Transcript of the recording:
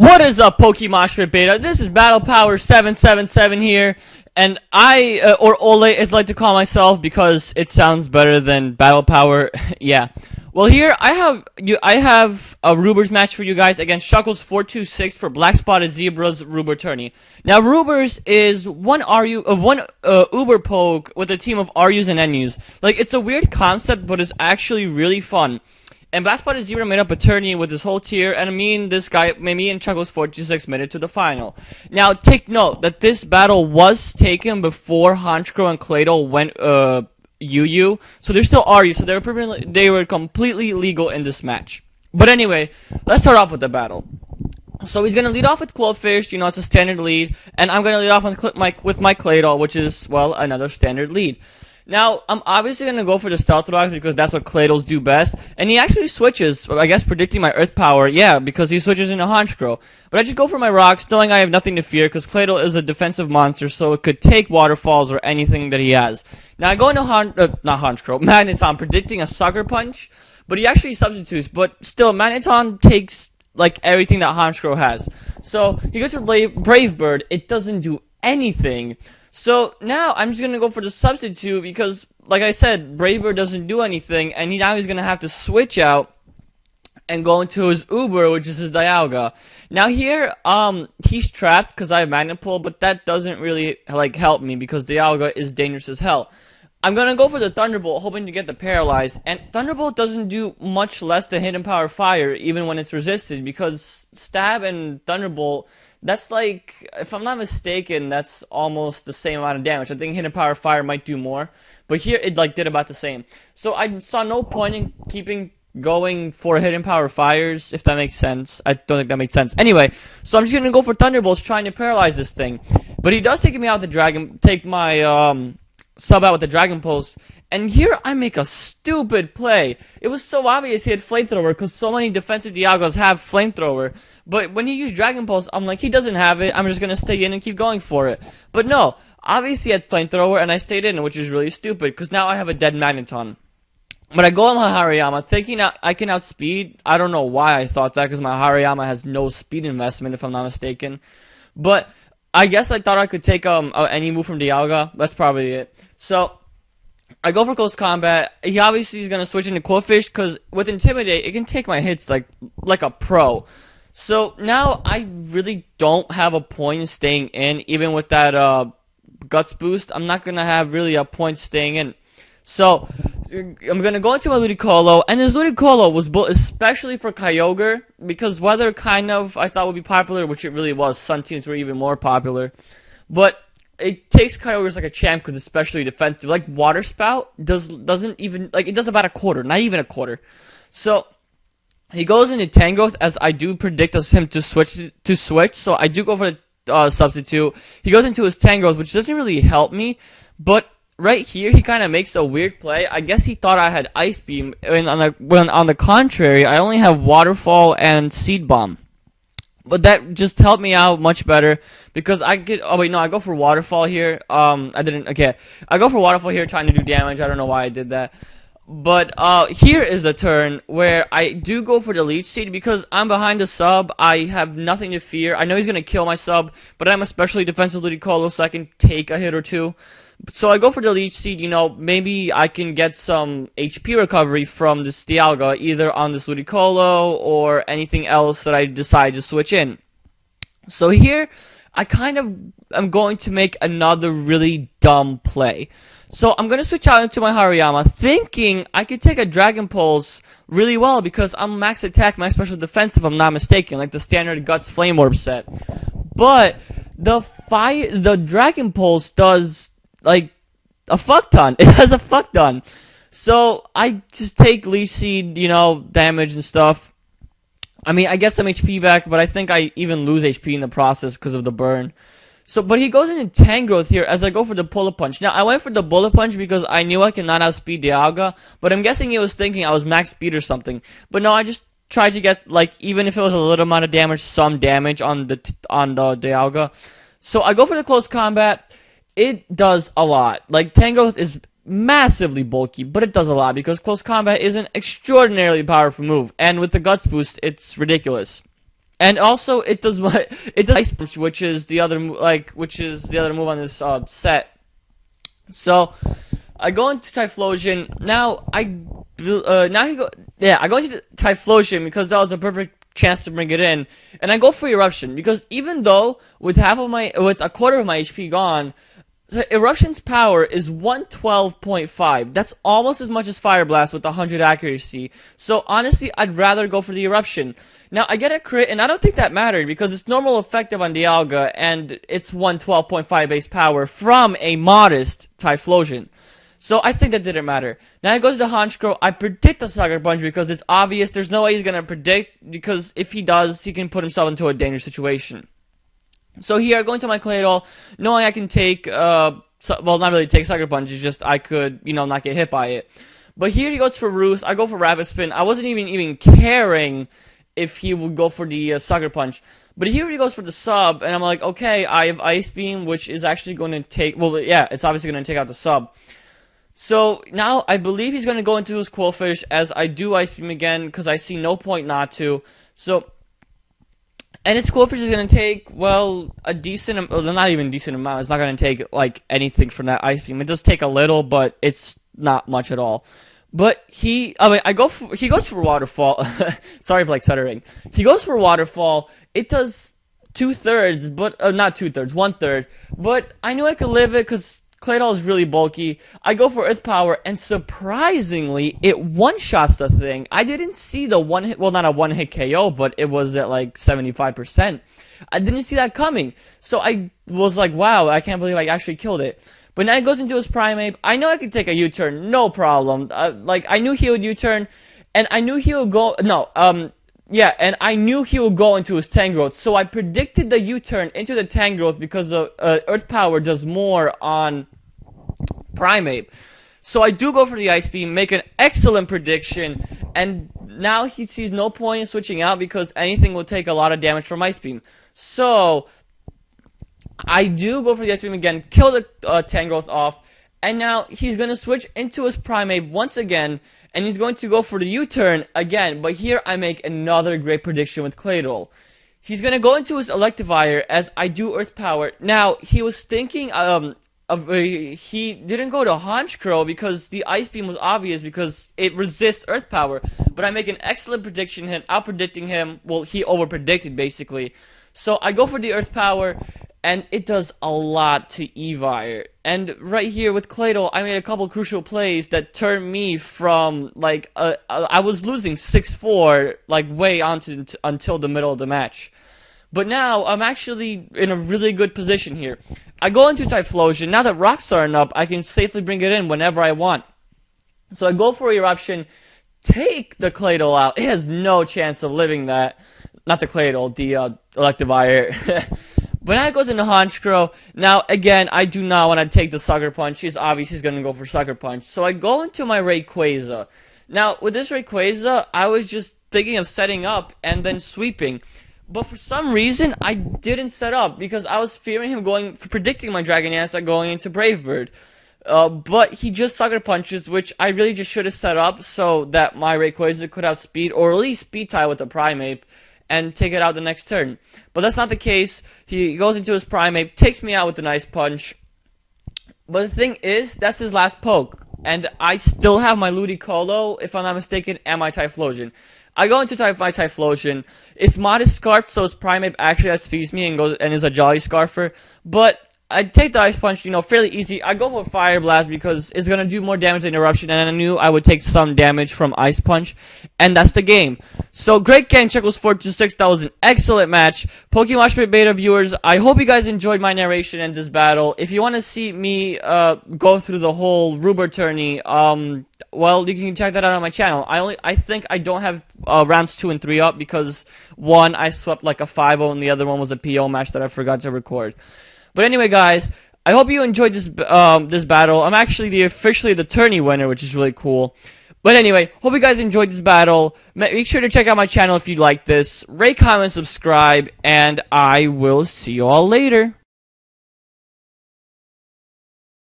What is up, Pokemoshpitbeta? This is Battlepower777 here, and or Ole as I like to call myself because it sounds better than Battle Power. Yeah. Well, here I have a Rubers match for you guys against Chuckles426 for Black Spotted Zebra's Ruber tourney. Now, Rubers is one Uber poke with a team of RUs and NUs. Like, it's a weird concept, but it's actually really fun. And Black Spotted Zebra made up a tourney with this whole tier, and me and Chuckles426 made it to the final. Now, take note that this battle was taken before Honchkrow and Claydol went UU, so they're still RU, so they were completely legal in this match. But anyway, let's start off with the battle. So he's gonna lead off with Quillfish, you know, it's a standard lead, and I'm gonna lead off with my Claydol, which is, well, another standard lead. Now, I'm obviously going to go for the Stealth Rocks because that's what Claydols do best. And he actually switches, I guess predicting my Earth Power, yeah, because he switches into Honchkrow. But I just go for my Rocks, knowing I have nothing to fear because Claydol is a defensive monster, so it could take Waterfalls or anything that he has. Now, I go into Magneton, predicting a Sucker Punch, but he actually substitutes. But still, Magneton takes, like, everything that Honchkrow has. So, he goes for Brave Bird, it doesn't do anything. So, now, I'm just gonna go for the substitute because, like I said, Braver doesn't do anything, and now he's gonna have to switch out and go into his Uber, which is his Dialga. Now here, he's trapped because I have Magnet Pull, but that doesn't really, like, help me because Dialga is dangerous as hell. I'm gonna go for the Thunderbolt, hoping to get the Paralyzed, and Thunderbolt doesn't do much less than Hidden Power Fire, even when it's resisted, because Stab and Thunderbolt, that's like, if I'm not mistaken, that's almost the same amount of damage. I think Hidden Power Fire might do more, but here it like did about the same. So I saw no point in going for Hidden Power Fires, if that makes sense. I don't think that makes sense. Anyway, so I'm just gonna go for Thunderbolts, trying to paralyze this thing. But he does take me out take my sub out with the Dragon Pulse. And here I make a stupid play. It was so obvious he had Flamethrower because so many defensive Dialgas have Flamethrower. But when he used Dragon Pulse, I'm like, he doesn't have it. I'm just going to stay in and keep going for it. But no, obviously he had Flamethrower and I stayed in, which is really stupid because now I have a dead Magneton. But I go on my Hariyama thinking I can outspeed. I don't know why I thought that because my Hariyama has no speed investment if I'm not mistaken. But I guess I thought I could take any move from Dialga. That's probably it. So I go for Close Combat. He obviously is going to switch into Quillfish because with Intimidate, it can take my hits like a pro. So now I really don't have a point in staying in, even with that Guts boost. I'm not going to have really a point staying in. So I'm going to go into my Ludicolo, and this Ludicolo was built especially for Kyogre, because Weather kind of I thought would be popular, which it really was. Sun teams were even more popular. But it takes Kyogre like a champ because it's especially defensive. Like Water Spout doesn't even, like, it does about a quarter, not even a quarter. So he goes into Tangrowth, as I do predict him to switch. So I do go for the substitute. He goes into his Tangrowth, which doesn't really help me. But right here, he kind of makes a weird play. I guess he thought I had Ice Beam, when on the contrary, I only have Waterfall and Seed Bomb. But that just helped me out much better because I go for Waterfall here. I go for Waterfall here trying to do damage. I don't know why I did that. But here is the turn where I do go for the Leech Seed because I'm behind the sub. I have nothing to fear. I know he's going to kill my sub, but I'm especially defensive Ludicolo, so I can take a hit or two. So I go for the Leech Seed, you know, maybe I can get some HP recovery from this Dialga, either on this Ludicolo or anything else that I decide to switch in. So here, I kind of am going to make another really dumb play. So I'm going to switch out into my Hariyama, thinking I could take a Dragon Pulse really well because I'm max attack, max special defense if I'm not mistaken, like the standard Guts Flame Orb set. But the Dragon Pulse does like a fuck ton. It has a fuck ton. So I just take Leech Seed, you know, damage and stuff. I mean, I get some HP back, but I think I even lose HP in the process because of the burn. So, but he goes into Tangrowth here as I go for the Bullet Punch. Now, I went for the Bullet Punch because I knew I cannot outspeed Dialga, but I'm guessing he was thinking I was max speed or something. But no, I just tried to get, like, even if it was a little amount of damage, some damage on the Dialga. So I go for the Close Combat. It does a lot. Like, Tangrowth is massively bulky, but it does a lot because Close Combat is an extraordinarily powerful move. And with the Guts boost, it's ridiculous. And also, it does Ice Punch, which is the other move on this set. So I go into Typhlosion. Now I go into Typhlosion because that was a perfect chance to bring it in, and I go for Eruption because even though with a quarter of my HP gone, Eruption's power is 112.5. That's almost as much as Fire Blast with 100 accuracy. So honestly, I'd rather go for the Eruption. Now, I get a crit, and I don't think that mattered because it's normal effective on Dialga, and it's 112.5 base power from a modest Typhlosion. So I think that didn't matter. Now it goes to Honchkrow. I predict the Sucker Punch because it's obvious. There's no way he's going to predict, because if he does, he can put himself into a dangerous situation. So here, going to my Claydol, knowing I can take, well, not really take Sucker Punch, it's just I could, not get hit by it. But here he goes for Roost. I go for Rapid Spin. I wasn't even caring if he would go for the Sucker Punch. But here he goes for the sub, and I'm like, okay, I have Ice Beam, which is actually going to take, well, yeah, it's obviously going to take out the sub. So now I believe he's going to go into his Quillfish, as I do Ice Beam again, because I see no point not to. So, and his Quillfish is going to take, well, a decent, well, not even a decent amount. It's not going to take, like, anything from that Ice Beam. It does take a little, but it's not much at all. But he goes for Waterfall. Sorry for, like, stuttering. He goes for Waterfall. It does 2/3, but, not 2/3, 1/3. But I knew I could live it, because Claydol is really bulky. I go for Earth Power, and surprisingly, it one-shots the thing. I didn't see the one-hit, well, not a one-hit KO, but it was at like 75%. I didn't see that coming. So I was like, wow, I can't believe I actually killed it. But now it goes into his Primeape. I know I could take a U-turn, no problem. Like, I knew he would U-turn, and I knew he would go, yeah, and I knew he would go into his Tangrowth, so I predicted the U-turn into the Tangrowth because Earth Power does more on Primeape. So I do go for the Ice Beam, make an excellent prediction, and now he sees no point in switching out because anything will take a lot of damage from Ice Beam. So I do go for the Ice Beam again, kill the Tangrowth off, and now he's going to switch into his Primeape once again, and he's going to go for the U-turn again, but here I make another great prediction with Claydol. He's going to go into his Electivire as I do Earth Power. Now, he was thinking he didn't go to Honchkrow because the Ice Beam was obvious because it resists Earth Power, but I make an excellent prediction, out-predicting him. Well, he over-predicted, basically. So I go for the Earth Power, and it does a lot to Evire. And right here with Claydol, I made a couple crucial plays that turned me from, like, I was losing 6-4, like, way on until the middle of the match. But now, I'm actually in a really good position here. I go into Typhlosion. Now that rocks aren't up, I can safely bring it in whenever I want. So I go for Eruption, take the Claydol out. It has no chance of living that. Not the Claydol, the Electivire. But now it goes into Honchkrow. Now, again, I do not want to take the Sucker Punch. He's obviously going to go for Sucker Punch. So I go into my Rayquaza. Now, with this Rayquaza, I was just thinking of setting up and then sweeping. But for some reason, I didn't set up because I was fearing him predicting my Dragonance going into Brave Bird. But he just Sucker Punches, which I really just should have set up so that my Rayquaza could outspeed, or at least speed tie with the Primeape, and take it out the next turn. But that's not the case. He goes into his Primeape, takes me out with a nice punch. But the thing is, that's his last poke. And I still have my Ludicolo, if I'm not mistaken, and my Typhlosion. I go into my Typhlosion. It's Modest Scarf, so his Primeape actually outspeeds me and is a Jolly Scarfer. But I take the Ice Punch, fairly easy. I go for Fire Blast because it's going to do more damage than Eruption, and I knew I would take some damage from Ice Punch, and that's the game. So, great game, Chuckles426. That was an excellent match. Pokemoshpitbeta viewers, I hope you guys enjoyed my narration in this battle. If you want to see me go through the whole Ruber tourney, well, you can check that out on my channel. I think I don't have rounds 2 and 3 up because one I swept like a 5-0 and the other one was a PO match that I forgot to record. But anyway, guys, I hope you enjoyed this this battle. I'm actually officially the tourney winner, which is really cool. But anyway, hope you guys enjoyed this battle. Make sure to check out my channel if you like this. Rate, comment, subscribe, and I will see you all later.